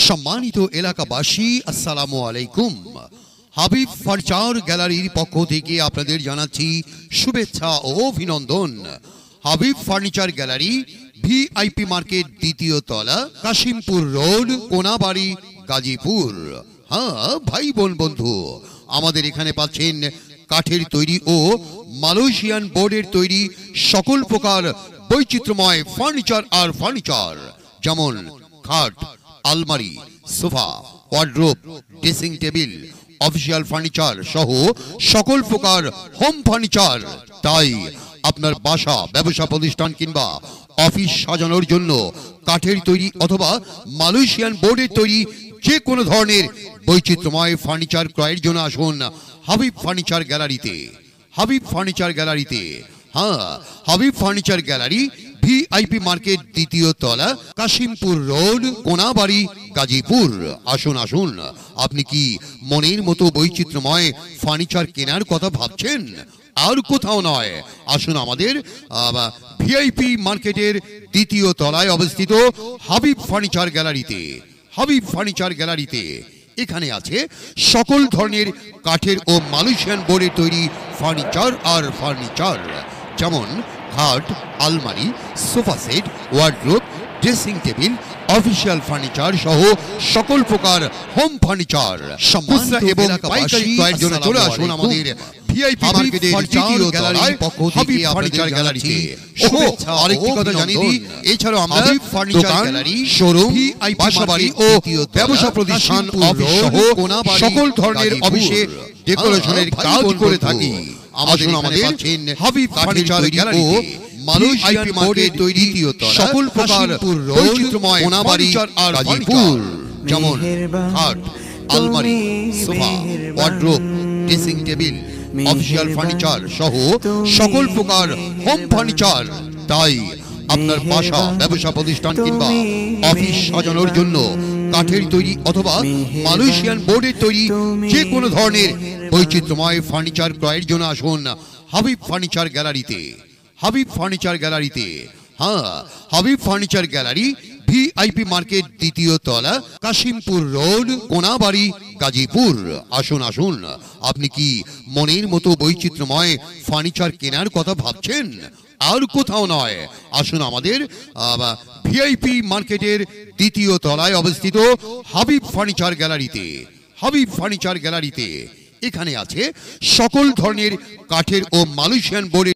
সম্মানিত এলাকাবাসী, আসসালামু আলাইকুম। হাবিব ফার্নিচার গ্যালারির পক্ষ থেকে আপনাদের জানাচ্ছি শুভেচ্ছা ও অভিনন্দন। Habib furniture gallery, VIP market, দ্বিতীয় তলা, কাশিমপুর রোড, কোনাবাড়ি, গাজীপুর। হ্যাঁ ভাই বোন বন্ধু, আমাদের এখানে পাচ্ছেন কাঠের তৈরি ও মালয়েশিয়ান বোর্ডের তৈরি সকল প্রকার বৈচিত্র্যময় ফার্নিচার আর ফার্নিচার, যেমন খাট, আলমারি, sofa, wardrobe, dressing table, official furniture সহ সকল প্রকার হোম ফার্নিচার। তাই আপনার বাসা, ব্যবসা প্রতিষ্ঠান কিংবা অফিস সাজানোর জন্য কাঠের তৈরি অথবা মালয়েশিয়ান বোর্ডের তৈরি যে কোনো ধরনের বৈচিত্র্যময় ফার্নিচার ক্রয়ের জন্য আসুন হাবিব ফার্নিচার গ্যালারিতে। হাবিব ফার্নিচার গ্যালারিতে, হ্যাঁ, Habib furniture gallery, VIP market, দ্বিতীয় তলা, কাশিমপুর রোড, কোনাবাড়ি, গাজীপুর। আসুন আসুন, আপনি কি মনের মতো বৈচিত্র্যময় ফার্নিচার কেনার কথা ভাবছেন? আর কোথাও নয়, আসুন আমাদের ভিআইপি মার্কেটের দ্বিতীয় তলায় অবস্থিত হাবিব ফার্নিচার গ্যালারিতে। হাবিব ফার্নিচার গ্যালারিতে এখানে আছে সকল ধরনের কাঠের ও মালয়েশিয়ান বোর্ডের তৈরি ফার্নিচার আর ফার্নিচার, যেমন খাট, আলমারি, sofa set, wardrobe, dressing table, official furniture সহ সকল প্রকার হোম ফার্নিচার। খুচরা এবং পাইকারি ক্রয়ের জন্য চলে আসুন আমাদের ভিআইপি মার্কেটের দ্বিতীয় তলায় হাবিব ফার্নিচার গ্যালারিতে। আরেকটি কথা জানিয়ে দিই, এছাড়াও আমরা ফার্নিচার গ্যালারি, শোরুম, বাসাবাড়ি ও ব্যবসা প্রতিষ্ঠান, অফিস সহ সকল ধরনের অফিসে ডেকোরেশনের কাজ করে থাকি। আমাদের হাবিব ফার্নিচার গ্যালারি ও মালয়েশিয়ান বোর্ডের তৈরি সকল প্রকার বৈচিত্র্যময় কোনাবাড়ি আর গাজীপুর, যেমন খাট, আলমারি, sofa, wardrobe, dressing table, official furniture সহ সকল প্রকার হোম ফার্নিচার। তাই আপনার বাসা, ব্যবসা প্রতিষ্ঠান কিংবা অফিস সাজানোর জন্য কাঠের তৈরি অথবা মালয়েশিয়ান বোর্ডের তৈরি যে কোনো ধরনের বৈচিত্র্যময় ফার্নিচার ক্রয়ের জন্য আসুন হাবিব ফার্নিচার গ্যালারিতে। হাবিব ফার্নিচার গ্যালারিতে, হ্যাঁ, Habib furniture gallery, VIP market, দ্বিতীয় তলা, কাশিমপুর রোড, কোনাবাড়ি, গাজীপুর। আসুন আসুন, আপনি কি মনের মতো বৈচিত্র্যময় ফার্নিচার কেনার কথা ভাবছেন? আর কোথাও নয়, আসুন আমাদের ভিআইপি মার্কেটের দ্বিতীয় তলায় অবস্থিত হাবিব ফার্নিচার গ্যালারিতে। হাবিব ফার্নিচার গ্যালারিতে এখানে আছে সকল ধরনের কাঠের ও মালয়েশিয়ান বোর্ডের